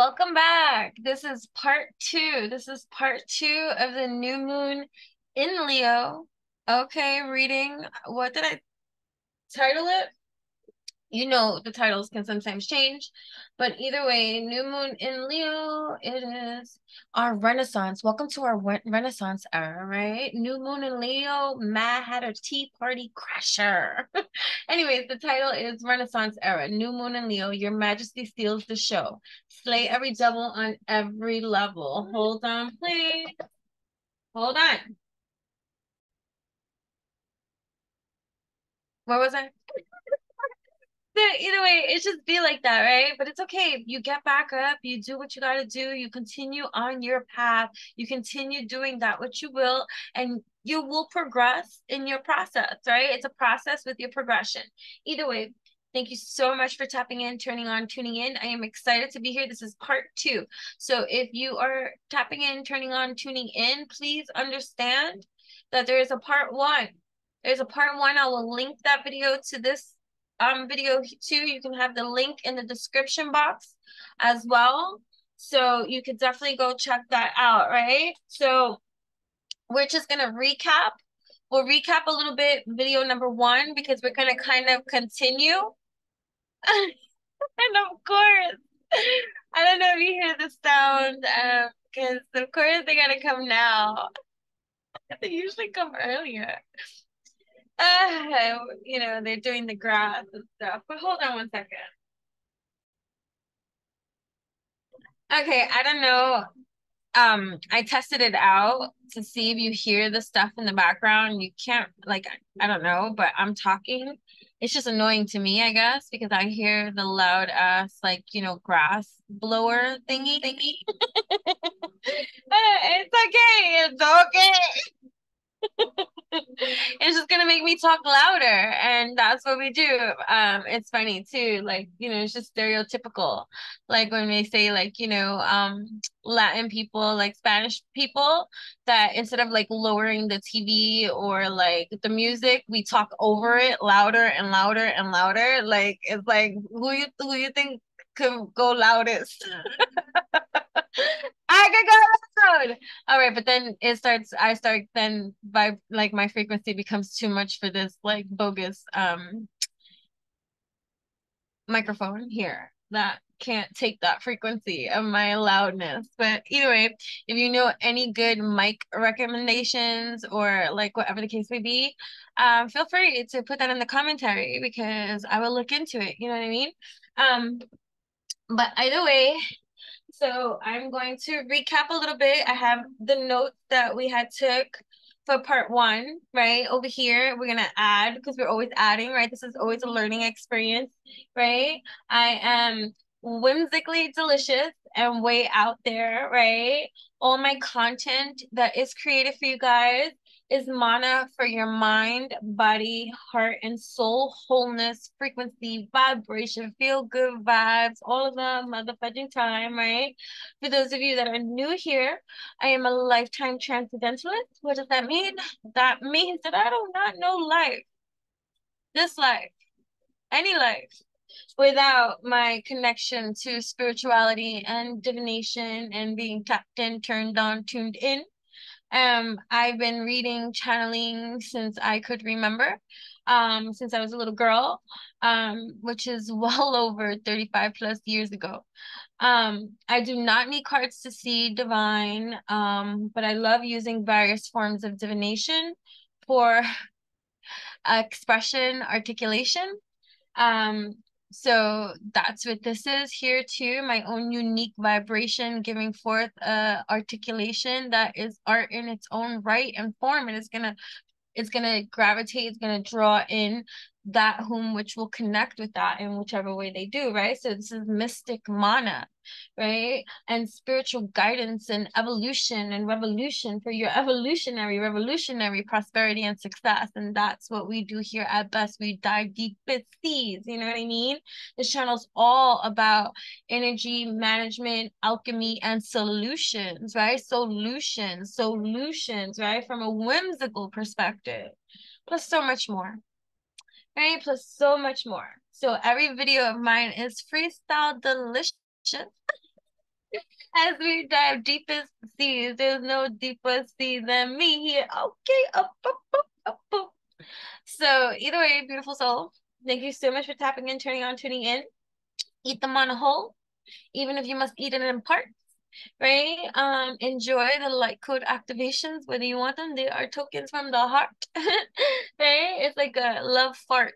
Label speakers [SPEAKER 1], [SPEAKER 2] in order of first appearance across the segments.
[SPEAKER 1] Welcome back. This is part two. This is part two of the new moon in Leo. Okay, reading. What did I title it? You know, the titles can sometimes change, but either way, new moon in Leo, it is our Renaissance. Welcome to our Renaissance era, right? New moon in Leo, Mad Hatter Tea Party Crasher. Anyways, the title is Renaissance era, new moon in Leo. Your Majesty steals the show. Slay every devil on every level. Hold on, please. Hold on. Where was I? Either way, it just be like that, right? But it's okay. You get back up, you do what you got to do, you continue on your path, you continue doing that which you will, and you will progress in your process, right? It's a process with your progression. Either way, thank you so much for tapping in, turning on, tuning in. I am excited to be here. This is part two. So if you are tapping in, turning on, tuning in, please understand that there is a part one. There's a part one. I will link that video to this video too. You can have the link in the description box as well. So you could definitely go check that out, right? So we're just gonna recap. We'll recap a little bit video number one because we're gonna kind of continue. And of course, I don't know if you hear the sound, because of course they gotta come now. They usually come earlier. They're doing the grass and stuff. But hold on one second. Okay, I don't know. I tested it out to see if you hear the stuff in the background. You can't, like, I don't know, but I'm talking. It's just annoying to me, I guess, because I hear the loud ass, like, grass blower thingy. It's okay. It's okay. It's just gonna make me talk louder, and that's what we do. It's funny too, like, it's just stereotypical. Like when they say, like, Latin people, like Spanish people, that instead of like lowering the TV or like the music, we talk over it louder and louder and louder. Like it's like who you think could go loudest? I could go loud. All right, but then I start then by like my frequency becomes too much for this like bogus microphone here that can't take that frequency of my loudness. But either way, if you know any good mic recommendations or like whatever the case may be, feel free to put that in the commentary because I will look into it. You know what I mean? But either way, so I'm going to recap a little bit. I have the notes that we had took for part one, right? Over here, we're gonna add because we're always adding, right? This is always a learning experience, right? I am whimsically delicious and way out there, right? All my content that is created for you guys is mana for your mind, body, heart, and soul wholeness, frequency, vibration, feel good vibes, all of the motherfucking time, right? For those of you that are new here, I am a lifetime transcendentalist. What does that mean? That means that I do not know life, this life, any life, without my connection to spirituality and divination and being tapped in, turned on, tuned in. I've been reading channeling since I could remember, since I was a little girl, which is well over 35 plus years ago. I do not need cards to see divine, but I love using various forms of divination for expression, articulation. Um, so that's what this is here too, my own unique vibration, giving forth articulation that is art in its own right and form, and it's gonna gravitate, it's gonna draw in that whom which will connect with that in whichever way they do, right? So this is mystic mana, right? And spiritual guidance and evolution and revolution for your revolutionary prosperity and success. And that's what we do here at Best. We dive deep with seas, you know what I mean? This channel's all about energy management, alchemy, and solutions, right? Solutions, right? From a whimsical perspective, plus so much more, right? Plus so much more. So every video of mine is freestyle delicious. As we dive deepest seas, there's no deeper sea than me here. Okay, up, up, up, up, up. So either way, beautiful soul, thank you so much for tapping in, turning on, tuning in. Eat them on a whole, even if you must eat it in parts, right? Enjoy the light code activations, whether you want them. They are tokens from the heart, right? It's like a love fart.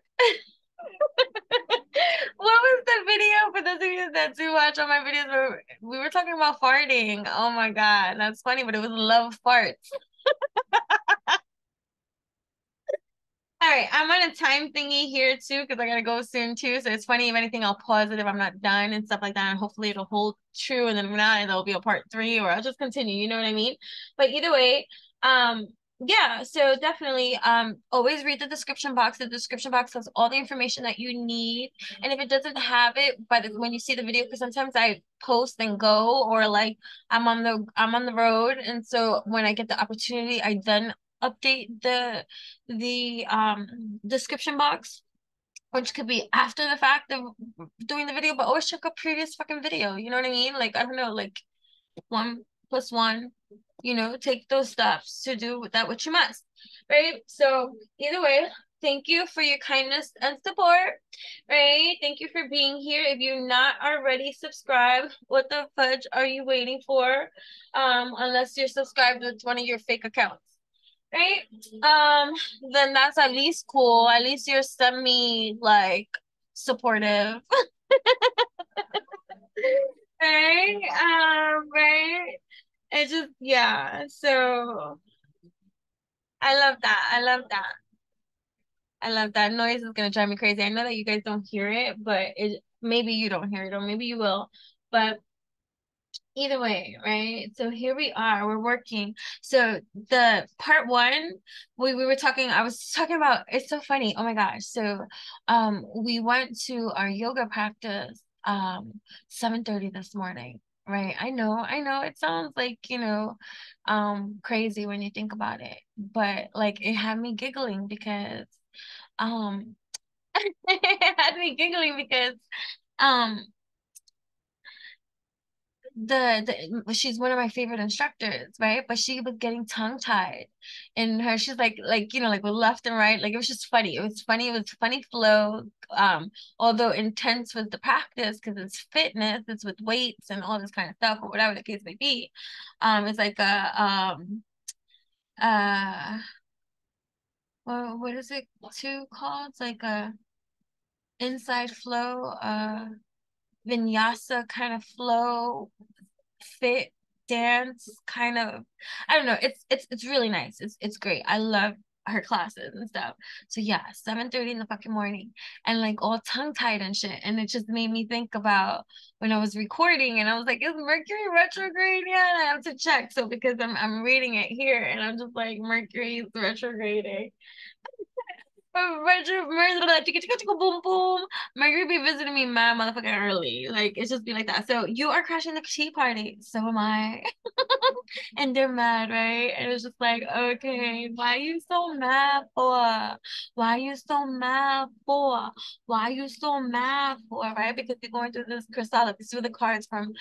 [SPEAKER 1] What was the video for those of you that do watch all my videos where we were talking about farting? Oh my God, that's funny, but it was love farts. All right, I'm on a time thingy here too because I gotta go soon too. So it's funny if anything, I'll pause it if I'm not done and stuff like that. And hopefully it'll hold true. And then if not, there'll be a part 3 or I'll just continue. You know what I mean? But either way, um, yeah, so definitely always read the description box. The description box has all the information that you need. And if it doesn't have it by the when you see the video, because sometimes I post and go or like I'm on the road. And so when I get the opportunity, I then update the description box, which could be after the fact of doing the video, but always check a previous fucking video. You know what I mean? Like, I don't know, like 1 + 1, take those steps to do with that which you must. Right? So either way, thank you for your kindness and support. Right? Thank you for being here. If you're not already subscribed, what the fudge are you waiting for? Unless you're subscribed with one of your fake accounts. Right? Then that's at least cool. At least you're semi like supportive. Right? Right? It just yeah. So I love that. I love that. I love that. Noise is gonna drive me crazy. I know that you guys don't hear it, but it maybe you don't hear it, or maybe you will. But either way, right? So here we are, we're working. So the part 1, we were talking, I was talking about, it's so funny. Oh my gosh. So we went to our yoga practice 7:30 this morning, right? I know it sounds like, crazy when you think about it, but like it had me giggling because um it had me giggling because um she's one of my favorite instructors, right? But she was getting tongue tied and she's like like with left and right, like it was just funny. It was funny flow. Although intense with the practice because it's fitness, it's with weights and all this kind of stuff, or whatever the case may be. It's like a uh what is it too called? It's like a inside flow, vinyasa kind of flow, fit dance kind of. I don't know, it's really nice. It's great. I love her classes and stuff. So yeah, 7:30 in the fucking morning and like all tongue tied and shit, and it just made me think about when I was recording and I was like, is Mercury retrograde yet? I have to check. So because I'm reading it here and I'm just like, Mercury is retrograding. Boom boom. Margaret be visiting me mad motherfucking early. Like it's just be like that. So you are crashing the tea party. So am I. And they're mad, right? And it's just like, okay, why are you so mad for? Why are you so mad for? Why are you so mad for? Right? Because you're going through this crystal, through the cards from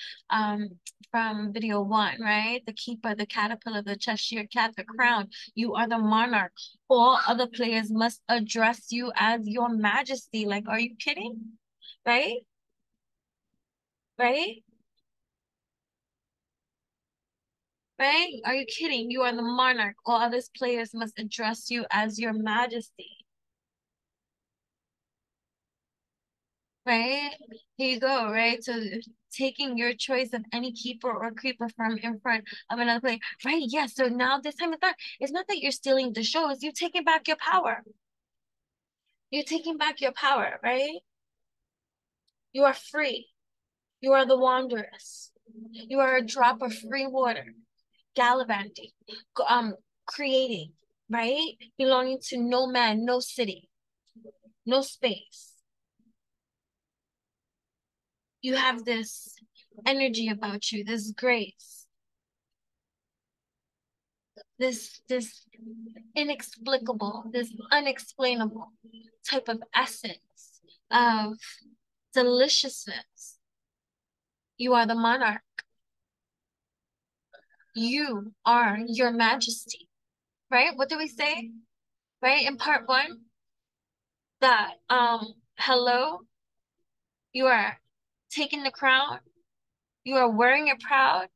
[SPEAKER 1] video 1, right? The keeper, the caterpillar, the Cheshire cat, the crown. You are the monarch. All other players must address you as your majesty. Like, are you kidding? Right? Right? Right? Are you kidding? You are the monarch. All other players must address you as your majesty. Right? Here you go, right? So taking your choice of any keeper or creeper from in front of another player. Right? Yeah. So now this time it's not that you're stealing the show, it's you taking back your power. You're taking back your power, right? You are free. You are the wanderess. You are a drop of free water, gallivanting, creating, right? Belonging to no man, no city, no space. You have this energy about you, this grace, this inexplicable, this unexplainable type of essence of deliciousness. You are the monarch. You are your majesty, right? What do we say? Right? In part one, that, hello, you are taking the crown, you are wearing it proud,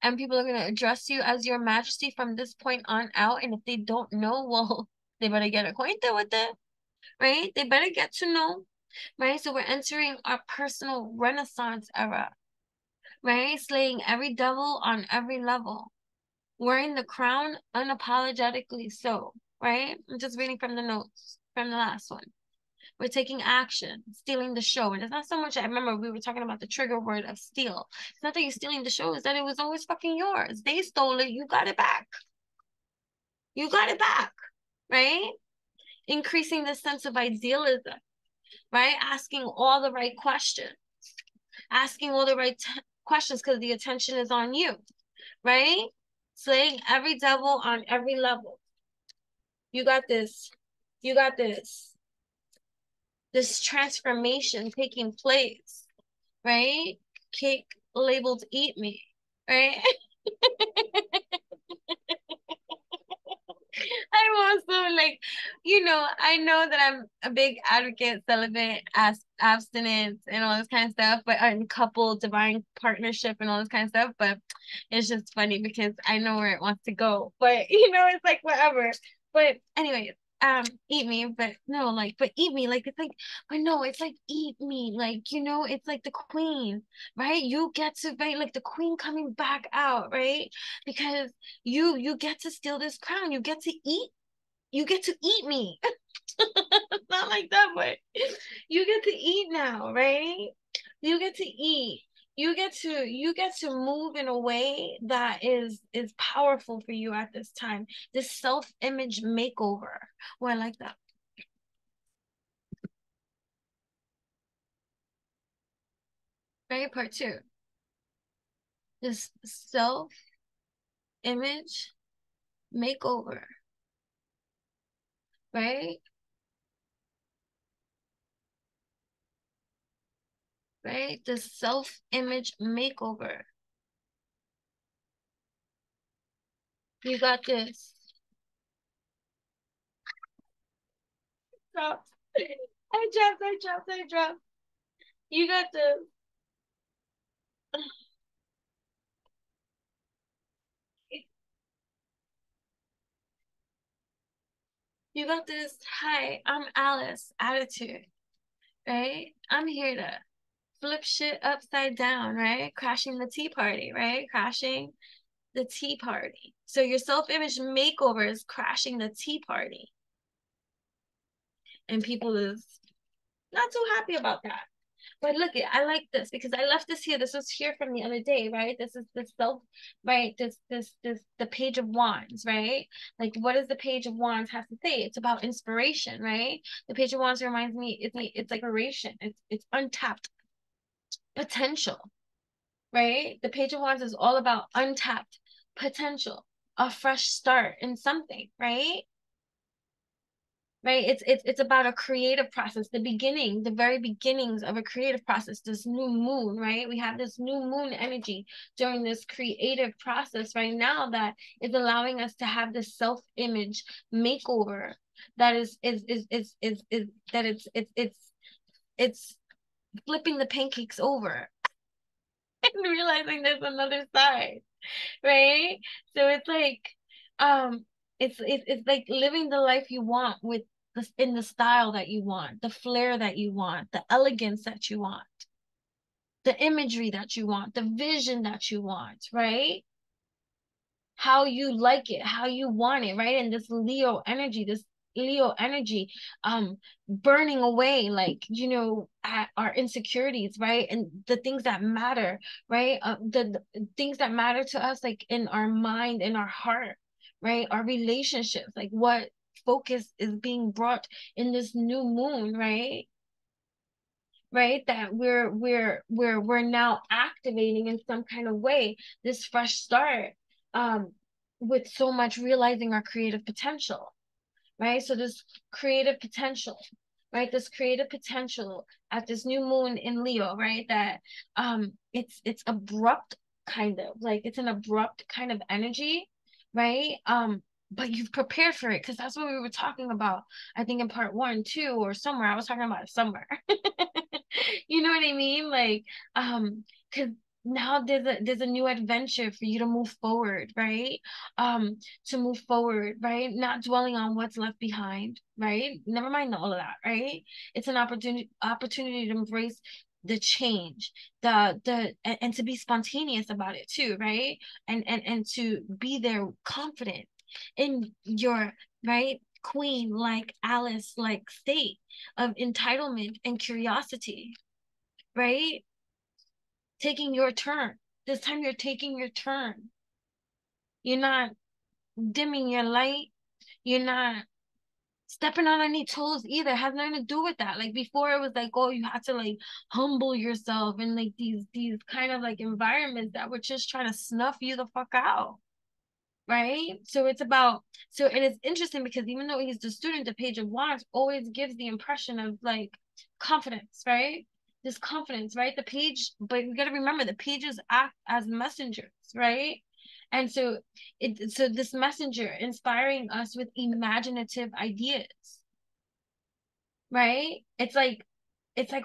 [SPEAKER 1] and people are going to address you as your majesty from this point on out. And if they don't know, well, they better get acquainted with it, right? They better get to know, right? So we're entering our personal renaissance era, right? Slaying every devil on every level, wearing the crown unapologetically so, right? I'm just reading from the notes from the last one. We're taking action, stealing the show. And it's not so much, I remember we were talking about the trigger word of steal. It's not that you're stealing the show, it's that it was always fucking yours. They stole it, you got it back. You got it back, right? Increasing the sense of idealism, right? Asking all the right questions. Asking all the right questions because the attention is on you, right? Slaying every devil on every level. You got this. You got this. This transformation taking place, right? Cake labeled eat me, right? I'm also like, I know that I'm a big advocate, celibate, abstinence, and all this kind of stuff, but in couple, divine partnership, and all this kind of stuff. But it's just funny because I know where it wants to go. But it's like whatever. But anyway, eat me, but no, like, but eat me, like it's like, but no, it's like eat me, like it's like the queen, right? You get to, right, like the queen coming back out, right? Because you get to steal this crown. You get to eat me. Not like that, but you get to eat now, right? You get to eat. You get to move in a way that is powerful for you at this time. This self-image makeover. Oh, I like that. Right, part two. This self-image makeover, right? Right? The self-image makeover. You got this. Dropped. I dropped. You got this. You got this. Hi, I'm Alice attitude, right? I'm here to flip shit upside down, right? Crashing the tea party, right? Crashing the tea party. So your self-image makeover is crashing the tea party. And people is not too happy about that. But look, I like this because I left this here. This was here from the other day, right? This is the self, right? This the Page of Wands, right? Like, what does the Page of Wands have to say? It's about inspiration, right? The Page of Wands reminds me, it's like inspiration. It's untapped potential, right? The Page of Wands is all about untapped potential, a fresh start in something, right? Right, it's about a creative process, the beginning, the very beginnings of a creative process, this new moon, right? We have this new moon energy during this creative process right now that is allowing us to have this self-image makeover that is that it's flipping the pancakes over and realizing there's another side, right? So it's like, it's like living the life you want with in the style that you want, the flair that you want, the elegance that you want, the imagery that you want, the vision that you want, right? How you like it, how you want it, right? And this Leo energy, burning away, like, at our insecurities, right? And the things that matter, right? The things that matter to us, like in our mind, in our heart, right? Our relationships, like what focus is being brought in this new moon, right? Right, that we're now activating in some kind of way this fresh start, um with so much realizing our creative potential, right? So this creative potential, right? This creative potential at this new moon in Leo, right? That it's abrupt, kind of like it's an abrupt kind of energy, right? But you've prepared for it because that's what we were talking about. I think in part 1, 2, or somewhere. I was talking about it somewhere. You know what I mean? Like, because now there's a new adventure for you to move forward, right? To move forward, right? Not dwelling on what's left behind, right? Never mind all of that, right? It's an opportunity to embrace the change, and to be spontaneous about it too, right? And to be there confident in your, right, queen like Alice like state of entitlement and curiosity, right? Taking your turn. This time you're taking your turn. You're not dimming your light. You're not stepping on any toes either. It has nothing to do with that. Like before it was like, oh, you have to like humble yourself in like these kind of like environments that were just trying to snuff you the fuck out. Right? So it's about, so it is interesting because even though he's the student, the Page of Wands always gives the impression of like confidence, right? This confidence, right? The page, but you got to remember the pages act as messengers, right? And so so this messenger inspiring us with imaginative ideas, right? It's like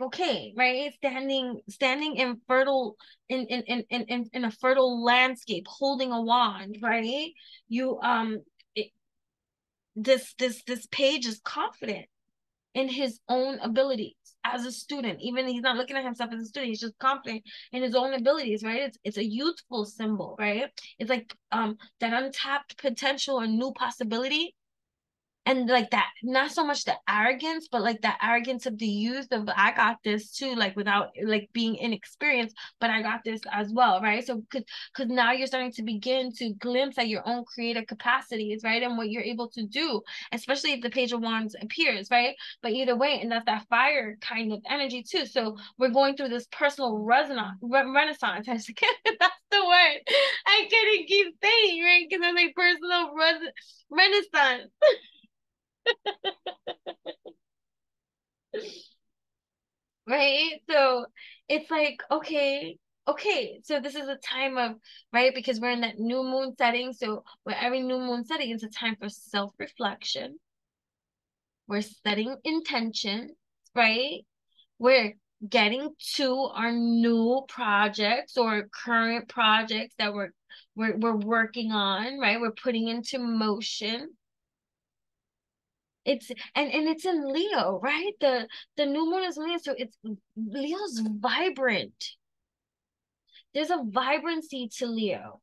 [SPEAKER 1] okay, right? Standing in fertile in a fertile landscape, holding a wand, right? You it, this page is confident in his own abilities as a student. Even he's not looking at himself as a student, he's just confident in his own abilities, right? It's a youthful symbol, right? It's like that untapped potential and new possibility, and like that, not so much the arrogance, but like the arrogance of the youth of I got this too, like without like being inexperienced, but I got this as well, right? So because now you're starting to begin to glimpse at your own creative capacities, right? And what you're able to do, especially if the Page of Wands appears, right? But either way, and that's that fire kind of energy too. So we're going through this personal renaissance. That's the word I couldn't keep saying, right? Because I'm like personal renaissance. Right? So it's like, okay, so this is a time of, right? Because we're in that new moon setting. So with every new moon setting, it's a time for self-reflection. We're setting intentions, right? We're getting to our new projects or current projects that we're working on, right? We're putting into motion. It's and it's in Leo, right? The new moon is Leo, so it's Leo's vibrant. There's a vibrancy to Leo,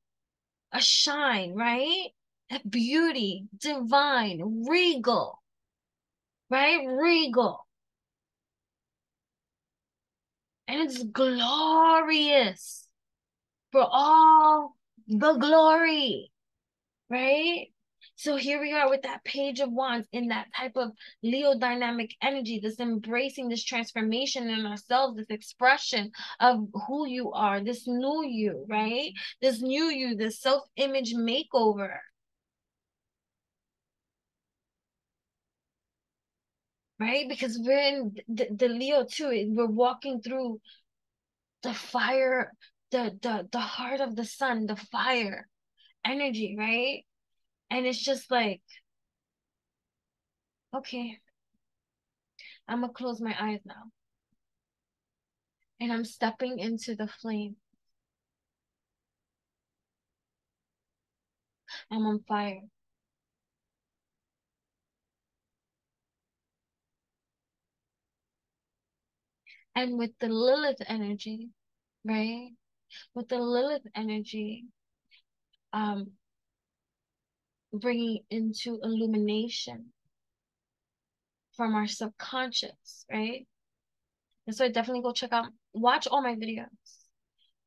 [SPEAKER 1] a shine, right? A beauty, divine, regal, right? Regal. And it's glorious for all the glory, right? So here we are with that Page of Wands in that type of Leo dynamic energy, this embracing this transformation in ourselves, this expression of who you are, this new you, right? This new you, this self-image makeover, right? Because we're in the Leo too. We're walking through the fire, the heart of the sun, the fire energy, right? And it's just like, okay, I'm gonna close my eyes now. And I'm stepping into the flame. I'm on fire. And with the Lilith energy, right? With the Lilith energy, um, bringing into illumination from our subconscious, right? And so definitely go watch all my videos,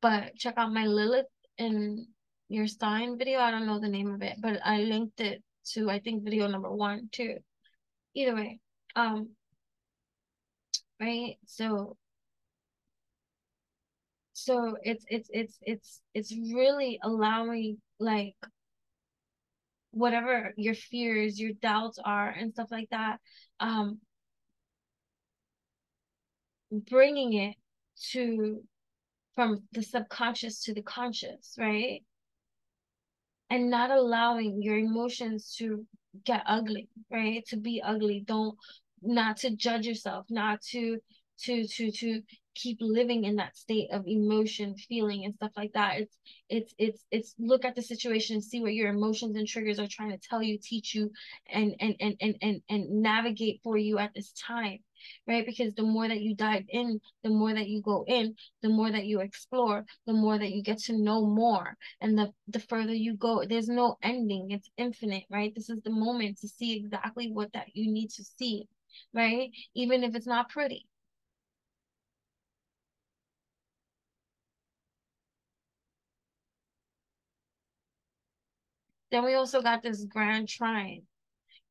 [SPEAKER 1] but check out my Lilith in your sign video. I don't know the name of it, but I linked it to, I think, video number 1, too. Either way, right? So it's really allowing like whatever your fears, your doubts are and stuff like that, bringing it to from the subconscious to the conscious, right? And not allowing your emotions to get ugly, right? To be ugly. Not to judge yourself, not to keep living in that state of emotion, feeling and stuff like that. It's look at the situation and see what your emotions and triggers are trying to tell you, teach you, and navigate for you at this time, right? Because the more that you dive in, the more that you go in, the more that you explore, the more that you get to know more, and the further you go, there's no ending. It's infinite, right? This is the moment to see exactly what that you need to see, right? Even if it's not pretty. Then we also got this grand trine,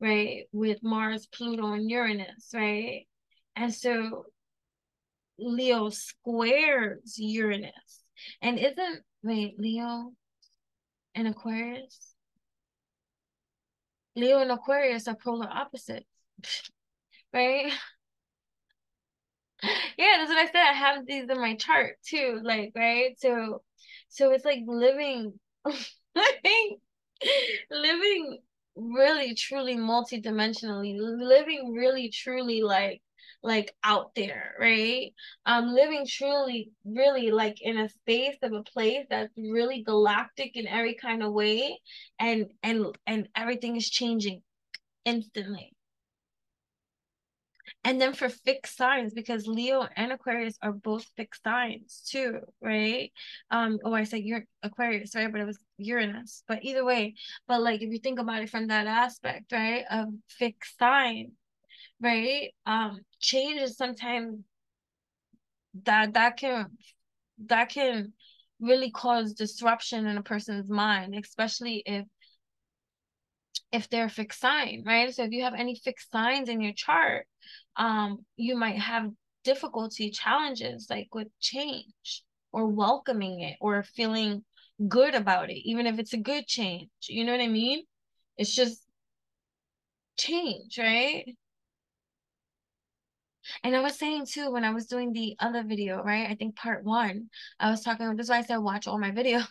[SPEAKER 1] right? With Mars, Pluto, and Uranus, right? And so Leo squares Uranus. And wait, Leo and Aquarius? Leo and Aquarius are polar opposites, right? Yeah, that's what I said. I have these in my chart too, like, right? So it's like living, living, living really truly multidimensionally, living really truly like out there, right? Living truly, really like in a space of a place that's really galactic in every kind of way, and everything is changing instantly. And then for fixed signs, because Leo and Aquarius are both fixed signs too, right? Oh, I said you're Aquarius, right? But it was Uranus. But either way, but like if you think about it from that aspect, right, of fixed sign, right? Change is sometimes that can really cause disruption in a person's mind, especially if they're a fixed sign, right? So if you have any fixed signs in your chart, you might have difficulty, challenges like with change or welcoming it or feeling good about it, even if it's a good change. You know what I mean? It's just change, right? And I was saying too, when I was doing the other video, right? I think part one, I was talking, this is why I said watch all my videos.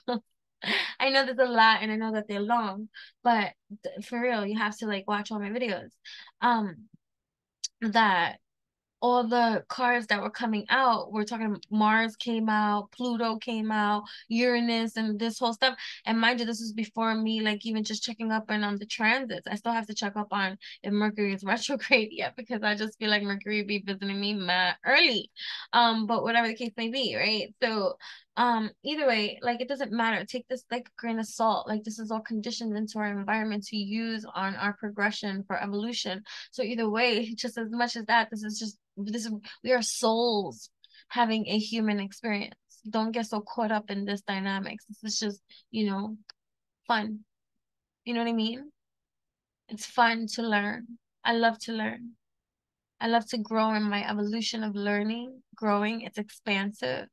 [SPEAKER 1] I know there's a lot and I know that they're long, but for real, you have to like watch all my videos. Um, that all the cards that were coming out, we're talking Mars came out, Pluto came out, Uranus, and this whole stuff. And mind you, this was before me, like even just checking up on the transits. I still have to check up on if Mercury is retrograde yet, because I just feel like Mercury be visiting me mad early. But whatever the case may be, right? So either way, like it doesn't matter. Take this like a grain of salt. Like this is all conditioned into our environment to use on our progression for evolution. So either way, just as much as that, we are souls having a human experience. Don't get so caught up in this dynamics. This is just, fun. You know what I mean? It's fun to learn. I love to learn. I love to grow in my evolution of learning, growing. It's expansive.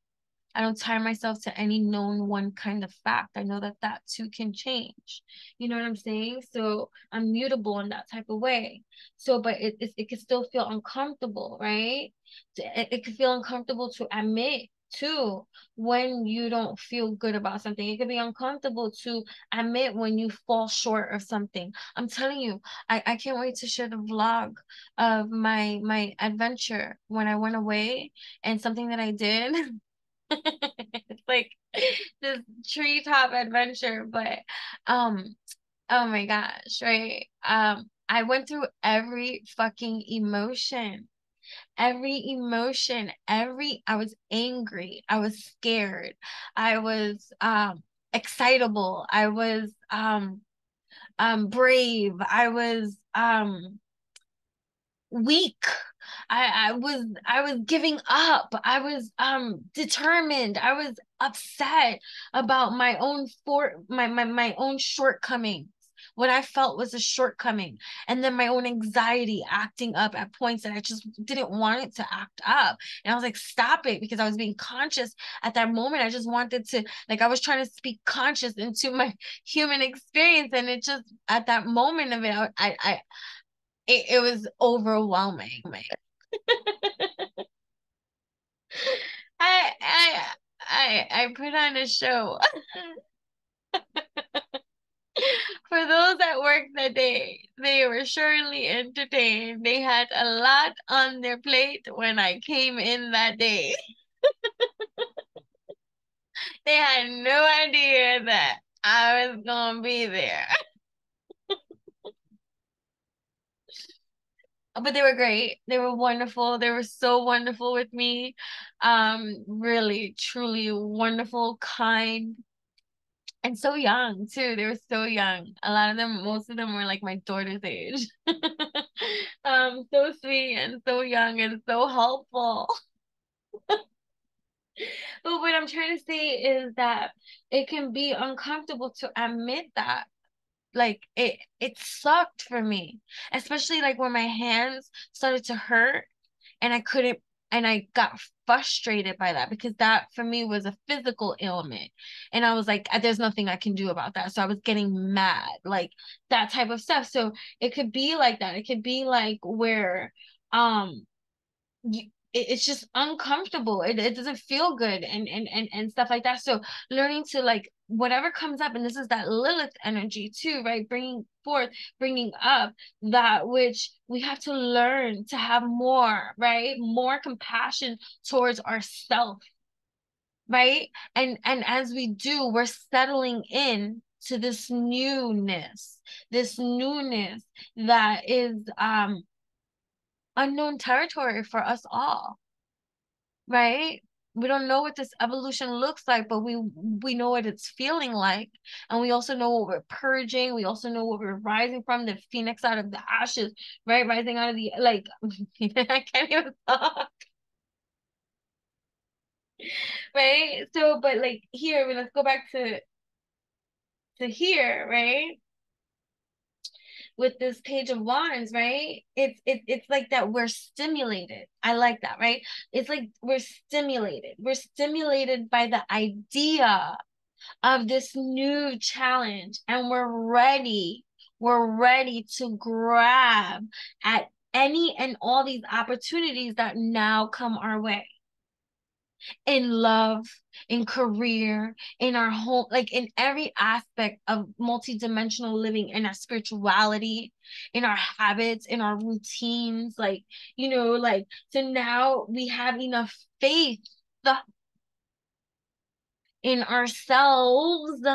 [SPEAKER 1] I don't tie myself to any known one kind of fact. I know that that too can change. You know what I'm saying? So I'm mutable in that type of way. So, but it can still feel uncomfortable, right? It can feel uncomfortable to admit too when you don't feel good about something. It can be uncomfortable to admit when you fall short of something. I'm telling you, I can't wait to share the vlog of my adventure when I went away and something that I did. It's like this treetop adventure, but um, oh my gosh, right? I went through every fucking emotion. Every emotion, I was angry, I was scared, I was excitable, I was brave, I was weak. I was giving up. I was determined. I was upset about my own shortcomings. What I felt was a shortcoming. And then my own anxiety acting up at points that I just didn't want it to act up. And I was like, stop it, because I was being conscious at that moment. I just wanted to, like, I was trying to speak conscious into my human experience. And it just, at that moment of it, it was overwhelming. I I put on a show. For those that worked that day, they were surely entertained. They had a lot on their plate when I came in that day. They had no idea that I was gonna be there. But they were great. They were wonderful. They were so wonderful with me. Really, truly wonderful, kind, and so young too. They were so young. A lot of them, most of them were like my daughter's age. So sweet and so young and so helpful. But what I'm trying to say is that it can be uncomfortable to admit that. Like it sucked for me, especially like when my hands started to hurt and I couldn't, and I got frustrated by that because that for me was a physical ailment. And I was like, there's nothing I can do about that. So I was getting mad, like that type of stuff. So it could be like that. It could be like where it's just uncomfortable. It doesn't feel good and stuff like that. So learning to like whatever comes up, and this is that Lilith energy too, right? Bringing forth, bringing up that which we have to learn to have more, right? More compassion towards ourselves, right? And as we do, we're settling in to this newness that is unknown territory for us all, right? We don't know what this evolution looks like, but we know what it's feeling like. And we also know what we're purging. We also know what we're rising from, the phoenix out of the ashes, right? Rising out of the, like, I can't even talk, right? So, but like here, let's go back to here, right? With this page of wands, right? It's like that we're stimulated. I like that, right? It's like we're stimulated. We're stimulated by the idea of this new challenge, and we're ready. We're ready to grab at any and all these opportunities that now come our way in love, in career, in our home, like in every aspect of multidimensional living, in our spirituality, in our habits, in our routines, like, like, so now we have enough faith in ourselves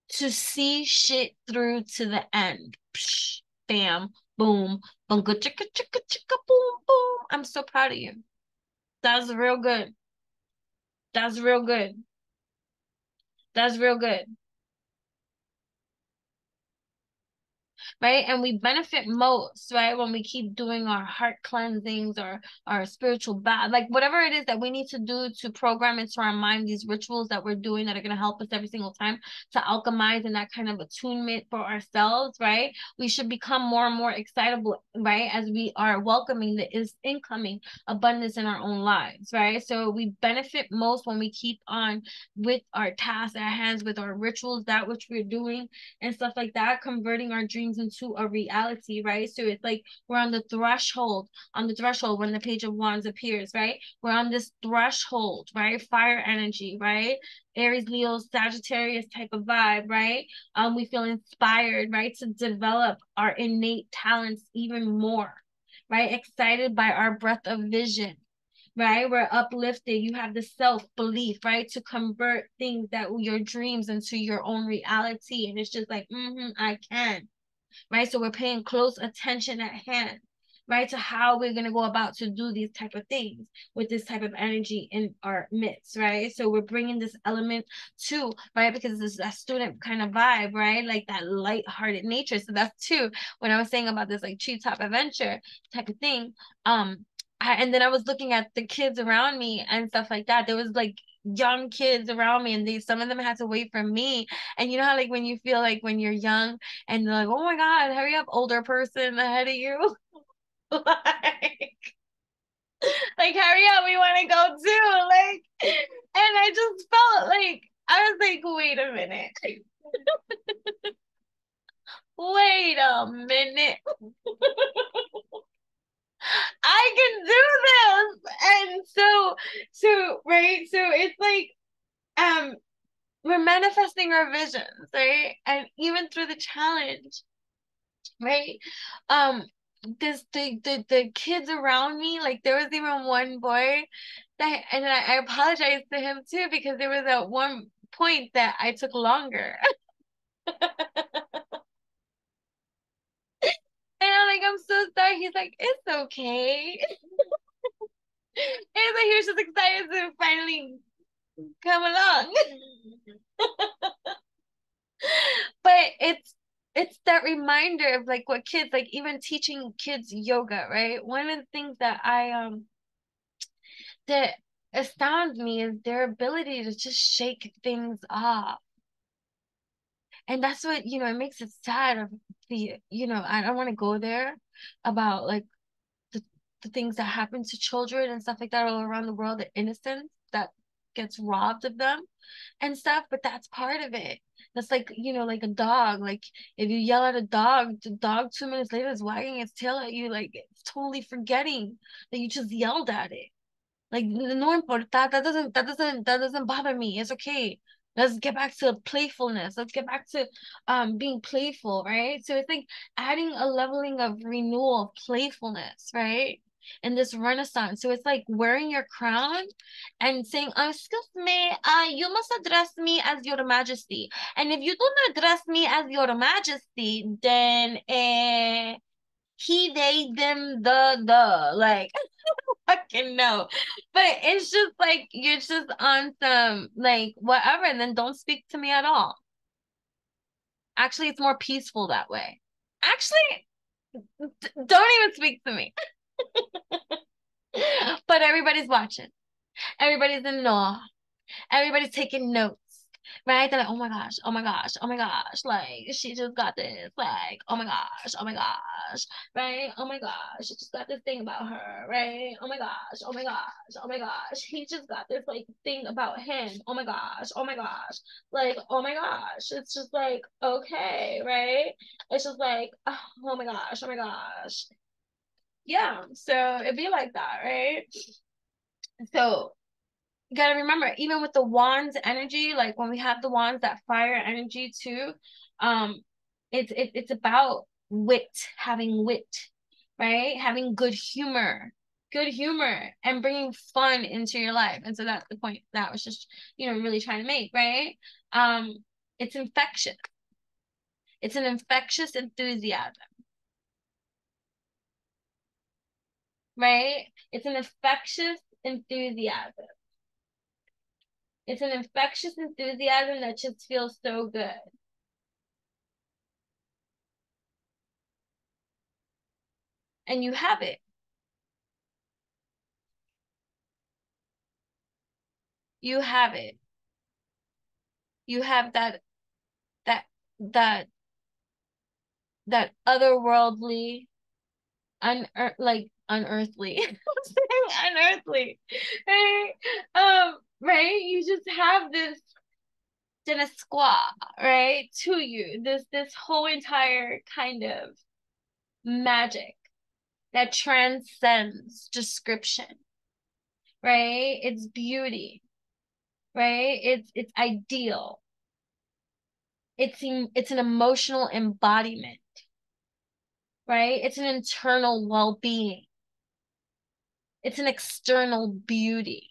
[SPEAKER 1] to see shit through to the end. Psh, bam, boom, bunga chicka chicka chicka boom boom. I'm so proud of you. That's real good. That's real good. That's real good. Right? And we benefit most, right? When we keep doing our heart cleansings or our spiritual bath, like whatever it is that we need to do to program into our mind these rituals that we're doing that are going to help us every single time to alchemize and that kind of attunement for ourselves, right? We should become more and more excitable, right? As we are welcoming the is incoming abundance in our own lives, right? So we benefit most when we keep on with our tasks at hands, with our rituals, that which we're doing and stuff like that, converting our dreams into a reality, right? So it's like we're on the threshold when the page of wands appears, right? We're on this threshold, right? Fire energy, right? Aries, Leo, Sagittarius type of vibe, right? We feel inspired, right? To develop our innate talents even more, right? Excited by our breadth of vision, right? We're uplifted. You have the self-belief, right? To convert things that your dreams into your own reality. And it's just like, I can, right? So we're paying close attention at hand, right? To how we're going to go about to do these type of things with this type of energy in our midst, right? So we're bringing this element too, right? Because this is a student kind of vibe, right? Like that light-hearted nature. So that's too, when I was saying about this like treetop adventure type of thing, and then I was looking at the kids around me and stuff like that. There was like young kids around me, and some of them had to wait for me. And you know how like when you feel like when you're young and they're like, oh my God, hurry up, older person ahead of you. like hurry up, we want to go too. Like, and I just felt like I was like, wait a minute. Wait a minute. I can do this. And so right? So it's like we're manifesting our visions, right? And even through the challenge, right? The kids around me, like there was even one boy that, and I apologized to him too, because there was at one point that I took longer. And I'm like, I'm so sorry. He's like, it's okay. And so he was just excited to finally come along. But it's that reminder of like what kids, like even teaching kids yoga, right? One of the things that that astounds me is their ability to just shake things off. And that's what, it makes it sad of I don't want to go there about like the, the things that happen to children and stuff like that all around the world, the innocence that gets robbed of them and stuff, but that's part of it. That's like, like a dog. Like if you yell at a dog, the dog 2 minutes later is wagging its tail at you, like it's totally forgetting that you just yelled at it. Like no importa, that doesn't bother me. It's okay. Let's get back to playfulness. Let's get back to being playful, right? So it's like adding a leveling of renewal of playfulness, right? And this renaissance. So it's like wearing your crown and saying, excuse me, you must address me as your majesty. And if you do not address me as your majesty, then he, they, them, the like fucking no. But it's just like you're just on some like whatever, and then don't speak to me at all. Actually, it's more peaceful that way. Actually, don't even speak to me. But everybody's watching. Everybody's in awe. Everybody's taking notes. Right? They're like, oh my gosh, oh my gosh, oh my gosh, like she just got this, like, oh my gosh, right? Oh my gosh, she just got this thing about her, right? Oh my gosh, oh my gosh, oh my gosh, he just got this like thing about him. Oh my gosh, like, oh my gosh. It's just like, okay, right? It's just like, oh my gosh, oh my gosh. Yeah, so it'd be like that, right? So you gotta remember, even with the wands energy, like when we have the wands, that fire energy too, um, it's about wit, having wit, right? Having good humor, and bringing fun into your life. And so that's the point that I was just, really trying to make, right? It's infectious. It's an infectious enthusiasm, right? It's an infectious enthusiasm. It's an infectious enthusiasm that just feels so good. And you have it. You have it. You have that that that otherworldly, like unearthly, unearthly, right? Right? You just have this je ne sais quoi, right? To you, this whole entire kind of magic that transcends description, right? It's beauty, right? It's ideal. It's an emotional embodiment, right? It's an internal well-being. It's an external beauty.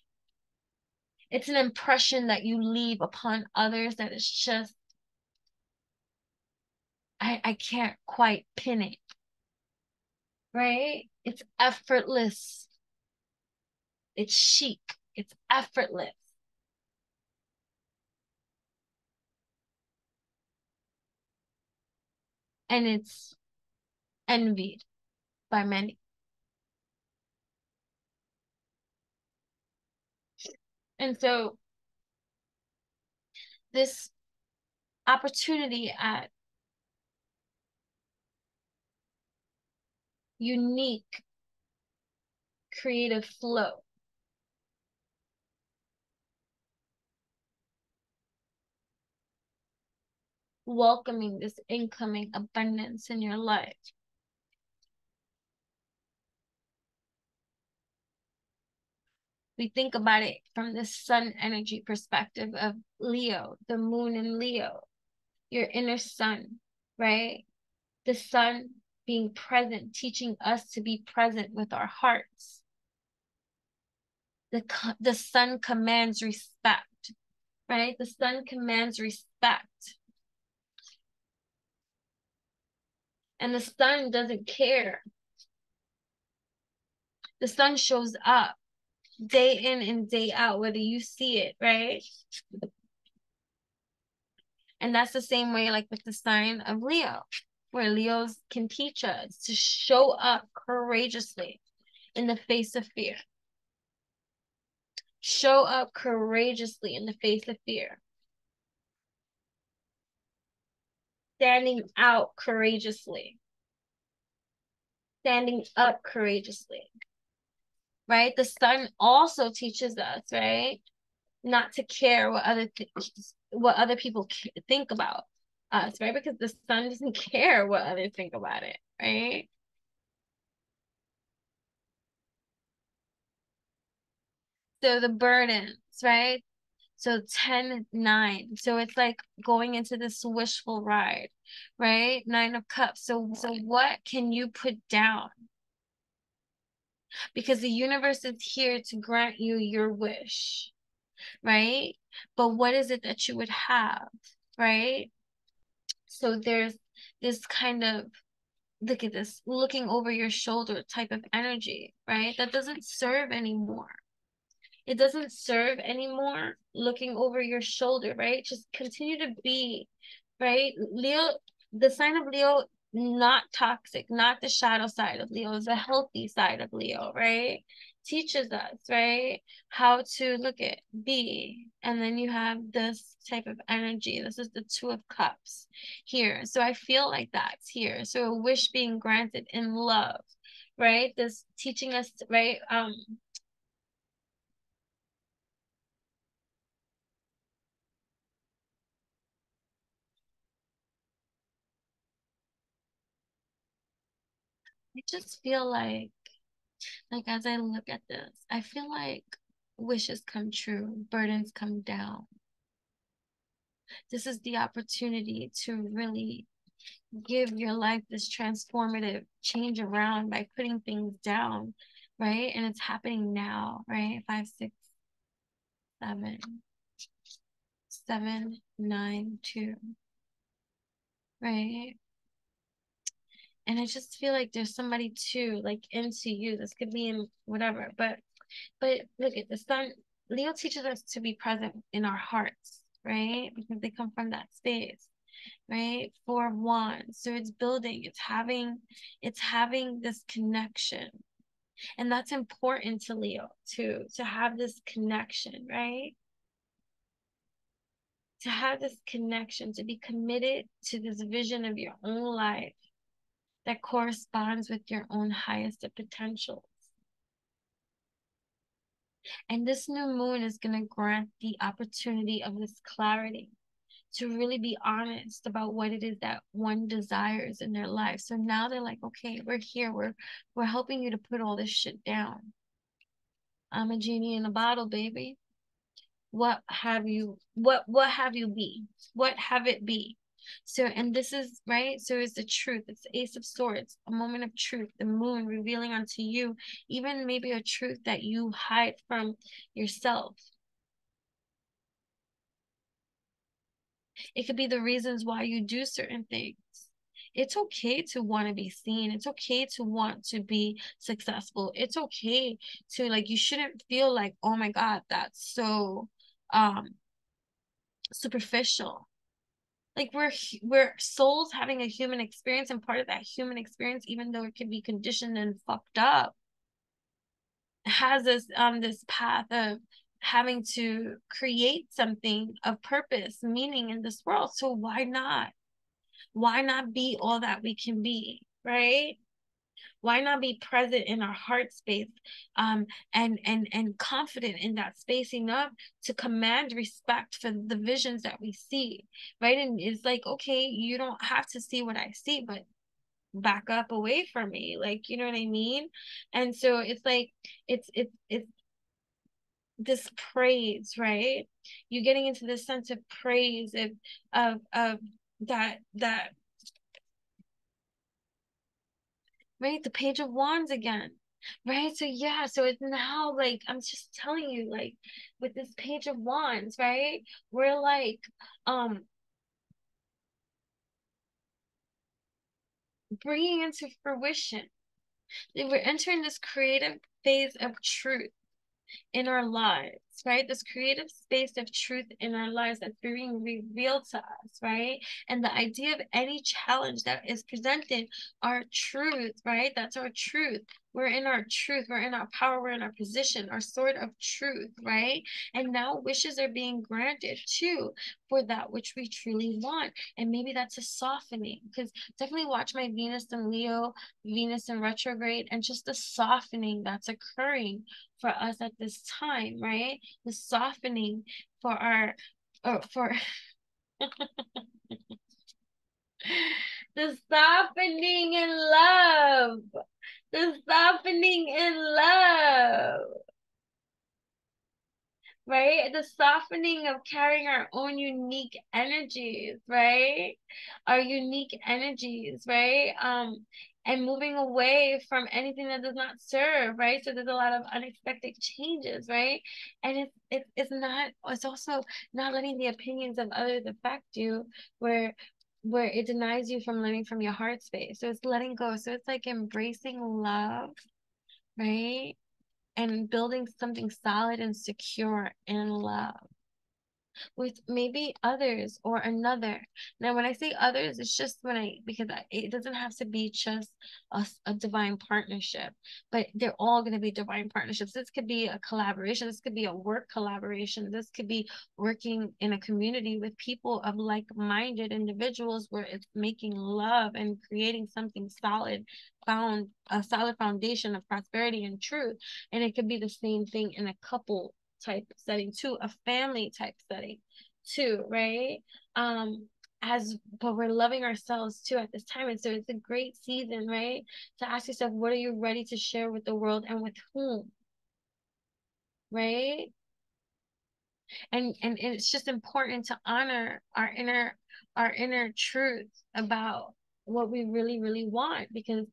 [SPEAKER 1] It's an impression that you leave upon others that is just, I can't quite pin it, right? It's effortless. It's chic. It's effortless. And it's envied by many. And so this opportunity at unique creative flow, welcoming this incoming abundance in your life, We think about it from the sun energy perspective of Leo, the moon in Leo, your inner sun, right? The sun being present, teaching us to be present with our hearts. The sun commands respect, right? The sun commands respect. And the sun doesn't care. The sun shows up day in and day out, whether you see it, right? And that's the same way like with the sign of Leo, where Leos can teach us to show up courageously in the face of fear. Show up courageously in the face of fear. Standing out courageously. Standing up courageously. Right? The sun also teaches us, right? Not to care what other people think about us, right? Because the sun doesn't care what others think about it, right? So the burdens, right? So 10-9. So it's like going into this wishful ride, right? 9 of Cups. So what can you put down? Because the universe is here to grant you your wish, right? But what is it that you would have, right? So there's this kind of, look at this, looking over your shoulder type of energy, right? That doesn't serve anymore. It doesn't serve anymore, looking over your shoulder, right? Just continue to be, right? Leo, the sign of Leo, not toxic, not the shadow side of Leo, is the healthy side of Leo, right? Teaches us, right? How to look at, be. And then you have this type of energy. This is the 2 of Cups here. So I feel like that's here. So a wish being granted in love, right? This teaching us, right? I just feel like as I look at this, I feel like wishes come true, burdens come down. This is the opportunity to really give your life this transformative change around by putting things down, right? And it's happening now, right? 5, 6, 7, 7, 9, 2, right? And I just feel like there's somebody too, like into you. This could be in whatever, but look at the sun. Leo teaches us to be present in our hearts, right? Because they come from that space, right? 4 of Wands. So it's building, it's having this connection. And that's important to Leo to have this connection, right? To have this connection, to be committed to this vision of your own life that corresponds with your own highest potentials. And this new moon is going to grant the opportunity of this clarity to really be honest about what it is that one desires in their life. So now they're like, okay, we're here. We're helping you to put all this shit down. I'm a genie in a bottle, baby. What have you be? What have it be? So, and this is right. So it's the truth. It's the Ace of Swords, a moment of truth, the moon revealing unto you, even maybe a truth that you hide from yourself. It could be the reasons why you do certain things. It's okay to want to be seen. It's okay to want to be successful. It's okay to like, you shouldn't feel like, oh my God, that's so superficial. Like we're souls having a human experience, and part of that human experience, even though it can be conditioned and fucked up, has this path of having to create something of purpose, meaning in this world. So why not? Why not be all that we can be, right? Why not be present in our heart space, and confident in that space enough to command respect for the visions that we see, right? And it's like, okay, you don't have to see what I see, but back up away from me, like, you know what I mean? And so it's like it's this praise, right? You getting into this sense of praise of that right, the Page of Wands again, right? So yeah, so it's now like, I'm just telling you, like with this Page of Wands, right, we're like bringing into fruition, we're entering this creative phase of truth in our lives, right? This creative space of truth in our lives that's being revealed to us, right? And the idea of any challenge that is presented, our truth, right? That's our truth. We're in our truth, we're in our power, we're in our position, our sword of truth, right? And now wishes are being granted too for that which we truly want. And maybe that's a softening, because definitely watch my Venus and Leo, Venus in retrograde, and just the softening that's occurring for us at this time, right? The softening for our, for the softening in love, the softening in love, right? The softening of carrying our own unique energies, right? Our unique energies, right? And moving away from anything that does not serve, right? So there's a lot of unexpected changes, right? And it's also not letting the opinions of others affect you, where it denies you from living from your heart space. So it's letting go. So it's like embracing love, right? And building something solid and secure in love with maybe others or another. Now, when I say others, it's just because it doesn't have to be just a divine partnership, but they're all going to be divine partnerships. This could be a collaboration. This could be a work collaboration. This could be working in a community with people of like-minded individuals where it's making love and creating something solid, a solid foundation of prosperity and truth. And it could be the same thing in a couple type setting too, a family type setting too, right? But we're loving ourselves too at this time. And so it's a great season, right? To ask yourself, what are you ready to share with the world and with whom? Right? And it's just important to honor our inner truth about what we really, really want, because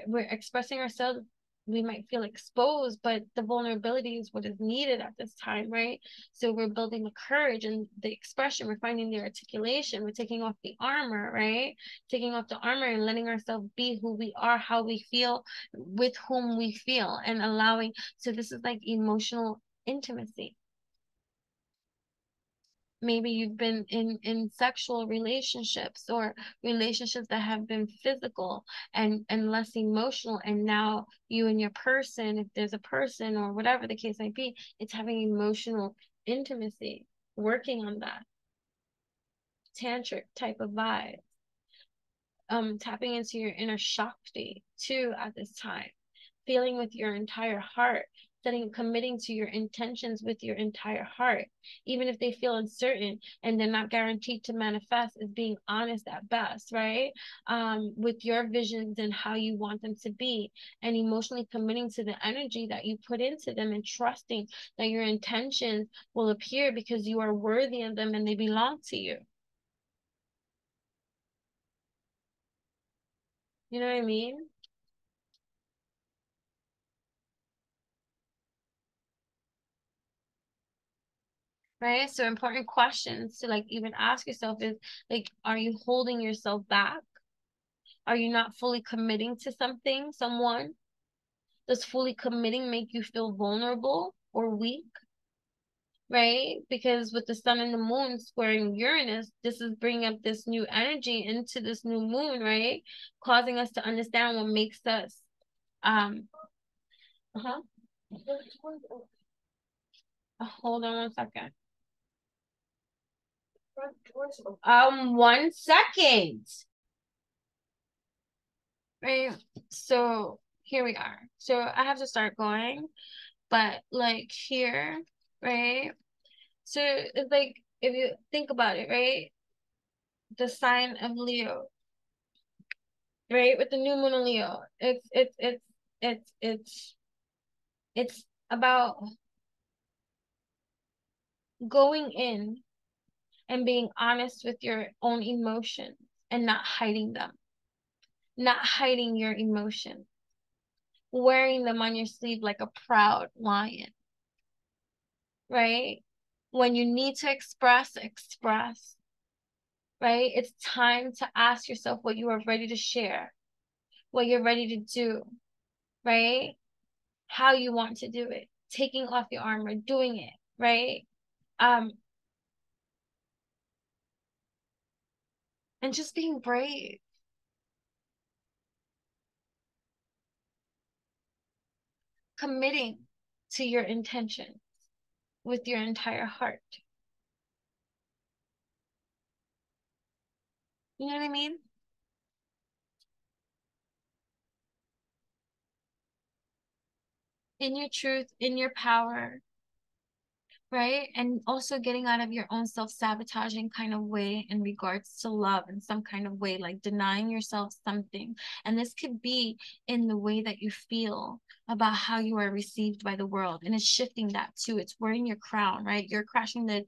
[SPEAKER 1] we're expressing ourselves. We might feel exposed, but the vulnerability is what is needed at this time, right? So we're building the courage and the expression, we're finding the articulation, we're taking off the armor, right? Taking off the armor and letting ourselves be who we are, how we feel, with whom we feel, and allowing. So this is like emotional intimacy. Maybe you've been in sexual relationships or relationships that have been physical and less emotional, and now you and your person, if there's a person or whatever the case might be, it's having emotional intimacy, working on that tantric type of vibe. Tapping into your inner Shakti too at this time, feeling with your entire heart, committing to your intentions with your entire heart, even if they feel uncertain and they're not guaranteed to manifest, is being honest at best, right? With your visions and how you want them to be, and emotionally committing to the energy that you put into them, and trusting that your intentions will appear because you are worthy of them and they belong to you. You know what I mean? Right? So important questions to like even ask yourself is like, are you holding yourself back? Are you not fully committing to something, someone? Does fully committing make you feel vulnerable or weak? Right? Because with the sun and the moon squaring Uranus, this is bringing up this new energy into this new moon, right? Causing us to understand what makes us, um, uh-huh. Hold on 1 second. 1 second. Right. So here we are. So I have to start going, but like here, right? So it's like, if you think about it, right? The sign of Leo, right? With the new moon in Leo, it's about going in and being honest with your own emotions and not hiding them, not hiding your emotions, wearing them on your sleeve like a proud lion, right? When you need to express, express, right? It's time to ask yourself what you are ready to share, what you're ready to do, right? How you want to do it, taking off your armor, doing it, right? And just being brave. Committing to your intentions with your entire heart. You know what I mean? In your truth, in your power, right? And also getting out of your own self-sabotaging kind of way in regards to love in some kind of way, like denying yourself something. And this could be in the way that you feel about how you are received by the world. And it's shifting that too. It's wearing your crown, right? You're crashing the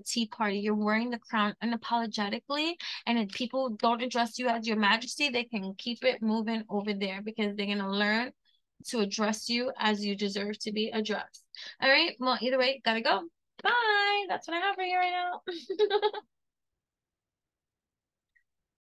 [SPEAKER 1] tea party. You're wearing the crown unapologetically. And if people don't address you as your majesty, they can keep it moving over there because they're gonna learn to address you as you deserve to be addressed. All right. Well, either way, gotta go. Bye. That's what I have for you right now.